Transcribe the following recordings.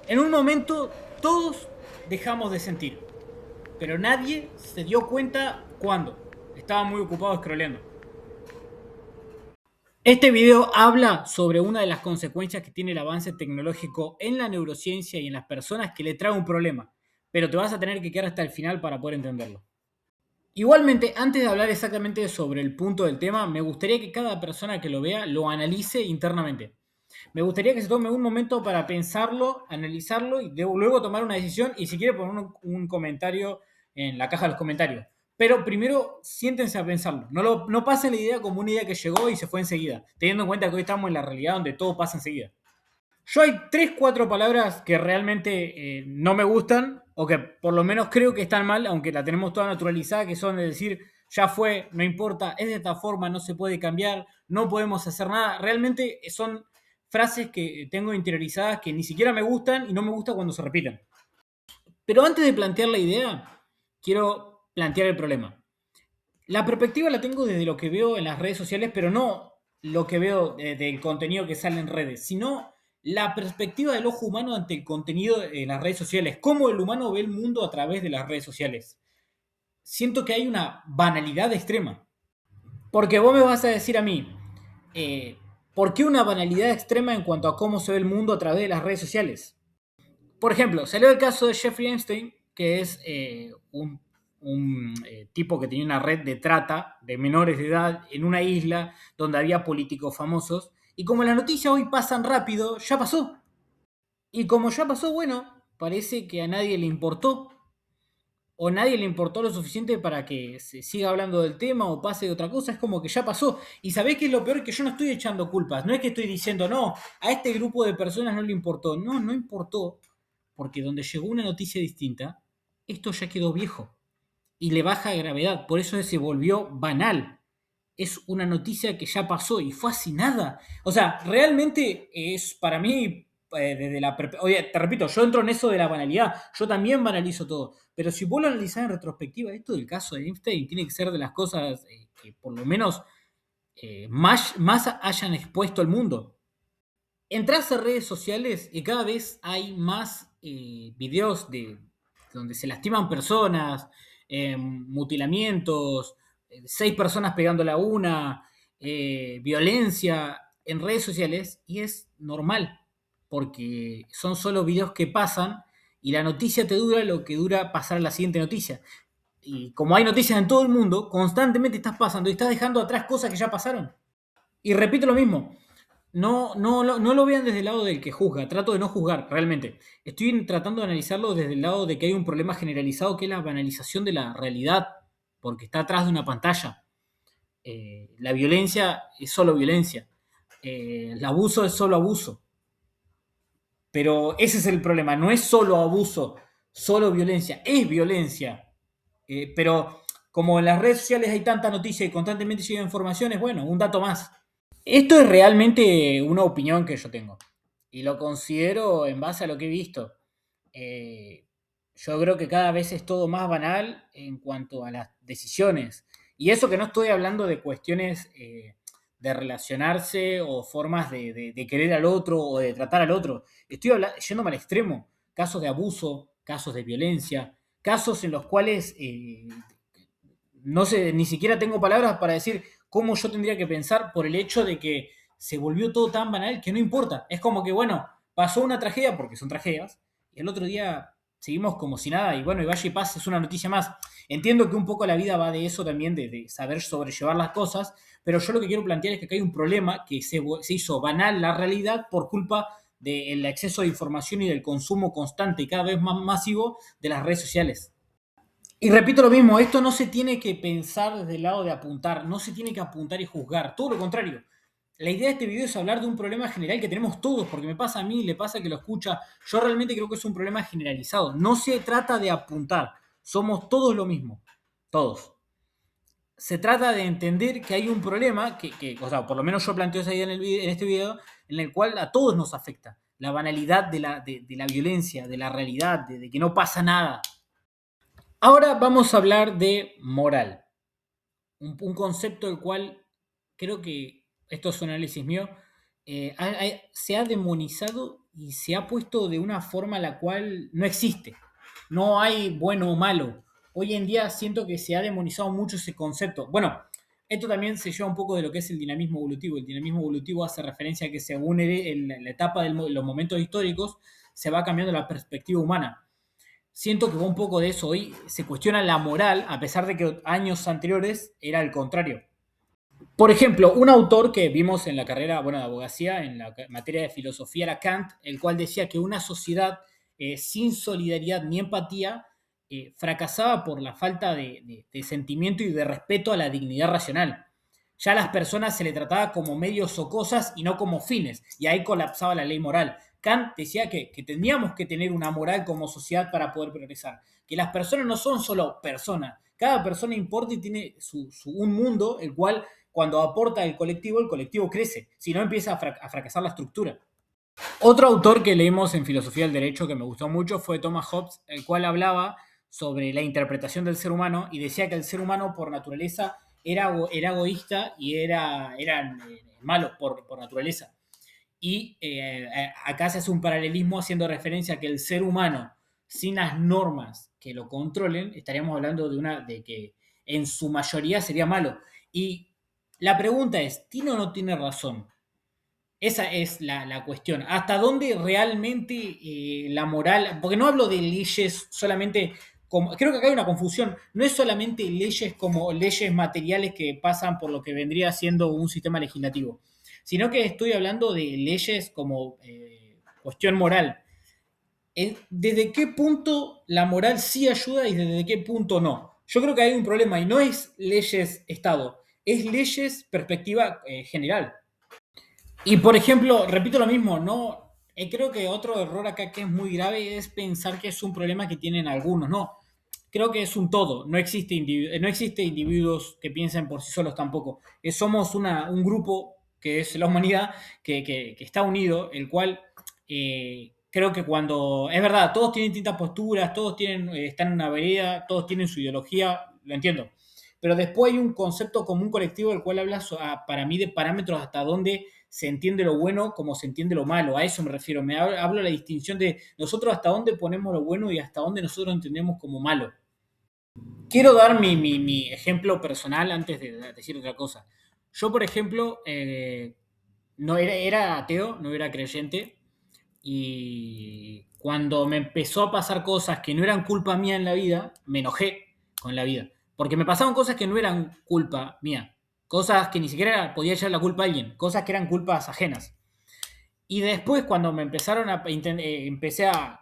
En un momento todos dejamos de sentir, pero nadie se dio cuenta cuándo. Estaba muy ocupado scrolleando. Este video habla sobre una de las consecuencias que tiene el avance tecnológico en la neurociencia y en las personas que le trae un problema, pero te vas a tener que quedar hasta el final para poder entenderlo. Igualmente, antes de hablar exactamente sobre el punto del tema, me gustaría que cada persona que lo vea lo analice internamente. Me gustaría que se tome un momento para pensarlo, analizarlo y luego tomar una decisión y si quiere poner un comentario en la caja de los comentarios. Pero primero siéntense a pensarlo. No pasen la idea como una idea que llegó y se fue enseguida, teniendo en cuenta que hoy estamos en la realidad donde todo pasa enseguida. Yo hay tres, cuatro palabras que realmente no me gustan o que por lo menos creo que están mal, aunque la tenemos toda naturalizada, que son de decir, ya fue, no importa, es de esta forma, no se puede cambiar, no podemos hacer nada. Realmente son frases que tengo interiorizadas que ni siquiera me gustan y no me gusta cuando se repiten. Pero antes de plantear la idea, quiero plantear el problema. La perspectiva la tengo desde lo que veo en las redes sociales, pero no lo que veo del contenido que sale en redes, sino la perspectiva del ojo humano ante el contenido en las redes sociales, cómo el humano ve el mundo a través de las redes sociales. Siento que hay una banalidad extrema, porque vos me vas a decir a mí, eh, ¿por qué una banalidad extrema en cuanto a cómo se ve el mundo a través de las redes sociales? Por ejemplo, salió el caso de Jeffrey Epstein, que es un tipo que tenía una red de trata de menores de edad en una isla donde había políticos famosos. Y como las noticias hoy pasan rápido, ya pasó. Y como ya pasó, bueno, parece que a nadie le importó. O nadie le importó lo suficiente para que se siga hablando del tema o pase de otra cosa. Es como que ya pasó. Y sabés qué es lo peor, que yo no estoy echando culpas. No es que estoy diciendo, no, a este grupo de personas no le importó. No, no importó. Porque donde llegó una noticia distinta, esto ya quedó viejo y le baja gravedad, por eso se volvió banal. Es una noticia que ya pasó y fue así nada. O sea, realmente es para mí, desde la... Oye, te repito, yo entro en eso de la banalidad, yo también banalizo todo, pero si vos lo analizás en retrospectiva, esto del caso de Einstein tiene que ser de las cosas que por lo menos más hayan expuesto al mundo. Entrás a redes sociales y cada vez hay más videos de donde se lastiman personas, mutilamientos, seis personas pegándola a una, violencia en redes sociales y es normal porque son solo videos que pasan y la noticia te dura lo que dura pasar a la siguiente noticia. Y como hay noticias en todo el mundo, constantemente estás pasando y estás dejando atrás cosas que ya pasaron. Y repito lo mismo, no lo vean desde el lado del que juzga, trato de no juzgar, realmente. Estoy tratando de analizarlo desde el lado de que hay un problema generalizado que es la banalización de la realidad, porque está atrás de una pantalla. La violencia es solo violencia, el abuso es solo abuso, pero ese es el problema, no es solo abuso, solo violencia, es violencia. Pero como en las redes sociales hay tanta noticia y constantemente llegan informaciones, bueno, un dato más. Esto es realmente una opinión que yo tengo y lo considero en base a lo que he visto. Eh, yo creo que cada vez es todo más banal en cuanto a las decisiones. Y eso que no estoy hablando de cuestiones de relacionarse o formas de querer al otro o de tratar al otro. Estoy yéndome al extremo. Casos de abuso, casos de violencia, casos en los cuales no sé, ni siquiera tengo palabras para decir cómo yo tendría que pensar por el hecho de que se volvió todo tan banal que no importa. Es como que, bueno, pasó una tragedia, porque son tragedias, y el otro día seguimos como si nada, y bueno, y vaya y pase, es una noticia más. Entiendo que un poco la vida va de eso también, de saber sobrellevar las cosas, pero yo lo que quiero plantear es que acá hay un problema que se hizo banal la realidad por culpa del exceso de información y del consumo constante y cada vez más masivo de las redes sociales. Y repito lo mismo, esto no se tiene que pensar desde el lado de apuntar, no se tiene que apuntar y juzgar, todo lo contrario. La idea de este video es hablar de un problema general que tenemos todos, porque me pasa a mí, le pasa que lo escucha. Yo realmente creo que es un problema generalizado. No se trata de apuntar, somos todos lo mismo, todos. Se trata de entender que hay un problema, o sea, por lo menos yo planteo esa idea en este video, en el cual a todos nos afecta. La banalidad de la violencia, de la realidad, de que no pasa nada. Ahora vamos a hablar de moral, un concepto del cual creo que, esto es un análisis mío, se ha demonizado y se ha puesto de una forma la cual no existe. No hay bueno o malo. Hoy en día siento que se ha demonizado mucho ese concepto. Bueno, esto también se lleva un poco de lo que es el dinamismo evolutivo. El dinamismo evolutivo hace referencia a que según la etapa de los momentos históricos se va cambiando la perspectiva humana. Siento que va un poco de eso. Hoy se cuestiona la moral, a pesar de que años anteriores era el contrario. Por ejemplo, un autor que vimos en la carrera, bueno, de abogacía, en la materia de filosofía, era Kant, el cual decía que una sociedad sin solidaridad ni empatía fracasaba por la falta de sentimiento y de respeto a la dignidad racional. Ya a las personas se le trataba como medios o cosas y no como fines, y ahí colapsaba la ley moral. Kant decía que tendríamos que tener una moral como sociedad para poder progresar, que las personas no son solo personas, cada persona importa y tiene un mundo el cual cuando aporta el colectivo crece, si no empieza a fracasar la estructura. Otro autor que leímos en Filosofía del Derecho que me gustó mucho fue Thomas Hobbes, el cual hablaba sobre la interpretación del ser humano y decía que el ser humano por naturaleza era egoísta y era malo por naturaleza. Y acá se hace un paralelismo haciendo referencia a que el ser humano, sin las normas que lo controlen, estaríamos hablando de que en su mayoría sería malo. Y la pregunta es, ¿tiene o no tiene razón? Esa es la cuestión. ¿Hasta dónde realmente la moral? Porque no hablo de leyes solamente como. Creo que acá hay una confusión. No es solamente leyes como leyes materiales que pasan por lo que vendría siendo un sistema legislativo, sino que estoy hablando de leyes como cuestión moral. ¿Desde qué punto la moral sí ayuda y desde qué punto no? Yo creo que hay un problema y no es leyes Estado, es leyes perspectiva general. Y por ejemplo, repito lo mismo, no creo que otro error acá que es muy grave es pensar que es un problema que tienen algunos, no. Creo que es un todo, no existe individuos que piensen por sí solos tampoco. Somos un grupo que es la humanidad que está unido, el cual creo que cuando, es verdad, todos tienen distintas posturas, todos están en una vereda, todos tienen su ideología, lo entiendo. Pero después hay un concepto común colectivo del cual habla para mí de parámetros hasta dónde se entiende lo bueno como se entiende lo malo. A eso me refiero. Hablo de la distinción de nosotros hasta dónde ponemos lo bueno y hasta dónde nosotros entendemos como malo. Quiero dar mi ejemplo personal antes de decir otra cosa. Yo, por ejemplo, no era ateo, no era creyente, y cuando me empezó a pasar cosas que no eran culpa mía en la vida, me enojé con la vida. Porque me pasaban cosas que no eran culpa mía. Cosas que ni siquiera podía echar la culpa a alguien. Cosas que eran culpas ajenas. Y después cuando me empezaron empecé a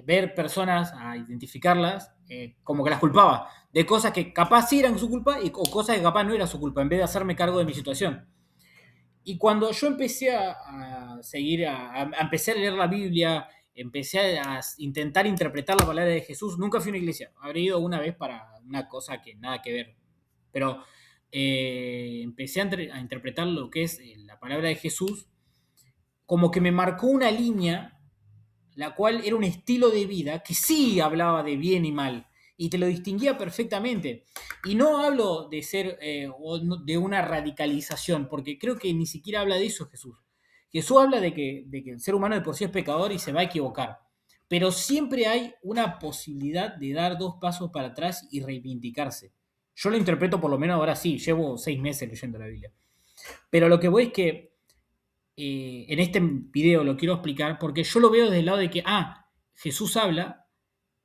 ver personas, a identificarlas, como que las culpaba. De cosas que capaz sí eran su culpa o cosas que capaz no era su culpa, en vez de hacerme cargo de mi situación. Y cuando yo empecé a seguir, empecé a leer la Biblia, empecé a intentar interpretar la palabra de Jesús, nunca fui a una iglesia. Habré ido una vez para una cosa que nada que ver. Pero empecé a interpretar lo que es la palabra de Jesús, como que me marcó una línea, la cual era un estilo de vida que sí hablaba de bien y mal, y te lo distinguía perfectamente. Y no hablo de ser de una radicalización, porque creo que ni siquiera habla de eso Jesús. Jesús habla de que el ser humano de por sí es pecador y se va a equivocar. Pero siempre hay una posibilidad de dar dos pasos para atrás y reivindicarse. Yo lo interpreto por lo menos ahora sí, llevo 6 meses leyendo la Biblia. Pero lo que voy es que en este video lo quiero explicar porque yo lo veo desde el lado de que, Jesús habla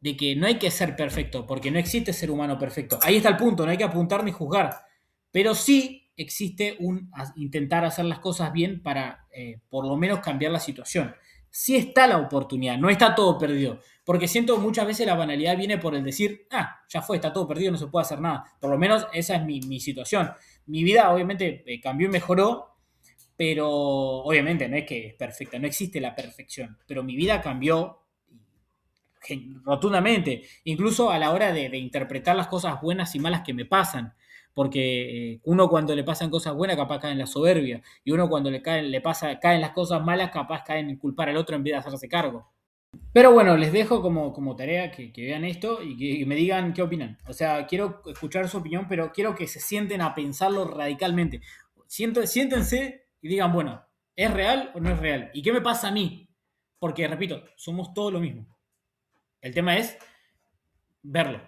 de que no hay que ser perfecto, porque no existe ser humano perfecto. Ahí está el punto, no hay que apuntar ni juzgar. Pero sí existe intentar hacer las cosas bien para por lo menos cambiar la situación. Sí está la oportunidad, no está todo perdido. Porque siento muchas veces la banalidad viene por el decir, ya fue, está todo perdido, no se puede hacer nada. Por lo menos esa es mi situación. Mi vida obviamente cambió y mejoró, pero obviamente no es que es perfecta, no existe la perfección, pero mi vida cambió rotundamente, incluso a la hora de interpretar las cosas buenas y malas que me pasan, porque uno cuando le pasan cosas buenas capaz cae en la soberbia, y uno cuando caen las cosas malas capaz cae en culpar al otro en vez de hacerse cargo. Pero bueno, les dejo como tarea que vean esto y que me digan qué opinan. O sea, quiero escuchar su opinión, pero quiero que se sienten a pensarlo radicalmente. Siéntense y digan, bueno, ¿es real o no es real? ¿Y qué me pasa a mí? Porque, repito, somos todo lo mismo. El tema es verlo.